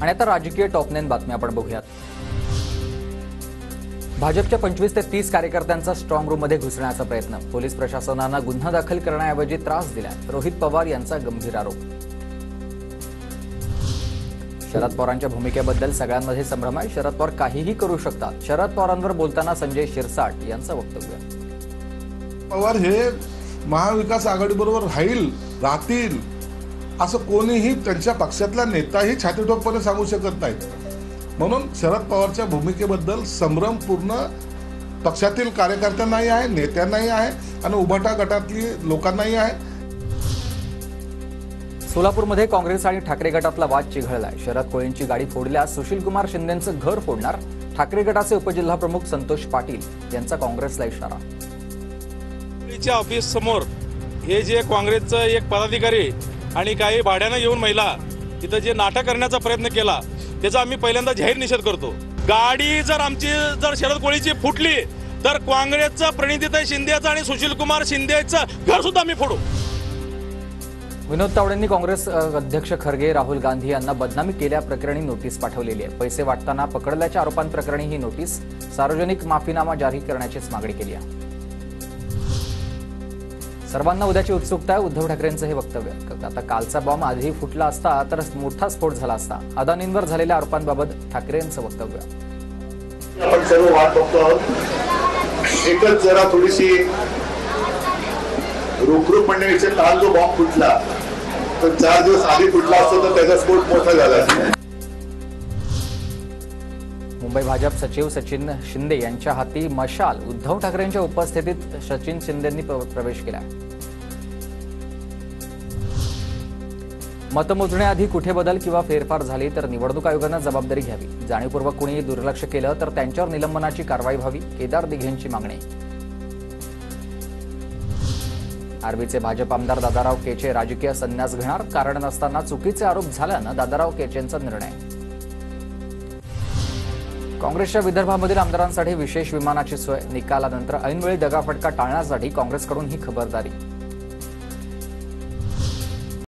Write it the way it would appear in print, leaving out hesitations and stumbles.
आणि आता राजकीय टॉप 9 बातम्या आपण बघूयात। भाजपच्या 25 ते 30 कार्यकर्त्यांचा स्ट्रॉंग रूममध्ये घुसण्याचा प्रयत्न। पोलीस प्रशासनानं गुन्हा दाखल करण्याऐवजी त्रास दिला। रोहित पवार यांचा गंभीर आरोप। शरद पवारांच्या भूमिकेबद्दल सगळ्यांमध्ये संभ्रम आहे। शरद पवार काहीही करू शकतात। शरद पवारांवर बोलताना संजय शिरसाट यांचं वक्तव्य। पवार हे महाविकास आघाडीबरोबर राहतील असं कोणीही त्यांच्या पक्षातला नेताही छातीठोकपणे सांगू शकत नाहीत। म्हणून शरद पवारच्या भूमिकेबद्दल संभ्रम पूर्ण पक्षातील कार्यकर्त्यांनाही आहे, नेत्यांनाही आहे आणि उभाटा गटातली लोकांनाही आहे। सोलापूरमध्ये काँग्रेस आणि ठाकरे गटातला वाद चिघळलाय। शरद कोळींची गाडी फोडल्यास सुशीलकुमार शिंदेंचं घर फोडणार। ठाकरे गटाचे उपजिल्हा प्रमुख संतोष पाटील यांचा काँग्रेसला इशारा। ऑफिस समोर हे जे काँग्रेसचं एक पदाधिकारी आणि काही भाड्यानं येऊन महिला तिथं जे नाटक करण्याचा प्रयत्न केला त्याचा आम्ही पहिल्यांदा जाहीर निषेध करतो। गाडी जर शरद कोळीची फुटली तर काँग्रेसचं प्रणितीताई शिंदेचं आणि सुशीलकुमार शिंदेचं घर सुद्धा आम्ही फोडू। विनोद तावडेंनी काँग्रेस अध्यक्ष खरगे राहुल गांधी यांना बदनामी केल्याप्रकरणी नोटीस पाठवलेली आहे। पैसे वाटताना पकडल्याच्या आरोपांप्रकरणी ही नोटीस सार्वजनिक माफीनामा जारी करण्याचीच मागणी केली आहे। सर्वांना उद्याची उत्सुकता आहे। उद्धव ठाकरेंचं हे वक्तव्य। आता कालचा बॉम्ब आधी फुटला असता तर मोठा स्फोट झाला असता। अदानींवर झालेल्या आरोपांबाबत ठाकरेंचं वक्तव्य। आपण सर्व वाट बघतो आहोत। एकच जरा थोडीशी रुखरुख म्हणण्यापेक्षा काल जो बॉम्ब फुटला तर 4 दिवस आधी फुटला असता तर त्याचा स्फोट मोठा झाला असता। मुंबई भाजप सचिव सचिन शिंदे यांच्या हाती मशाल। उद्धव ठाकरेंच्या उपस्थितीत सचिन शिंदेंनी प्रवेश केला। मतमोजणीआधी कुठे बदल किंवा फेरफार झाली तर निवडणूक आयोगानं जबाबदारी घ्यावी। जाणीवपूर्वक कुणी दुर्लक्ष केलं तर त्यांच्यावर निलंबनाची कारवाई व्हावी। केदार दिघेंची मागणी। आर्वीचे भाजप आमदार दादाराव केचे राजकीय संन्यास घेणार। कारण नसताना चुकीचे आरोप झाल्यानं दादाराव केचेंचा निर्णय। काँग्रेसच्या विदर्भामधील आमदारांसाठी विशेष विमानाची सोय। निकालानंतर ऐनवेळी दगाफटका टाळण्यासाठी काँग्रेसकडून ही खबरदारी।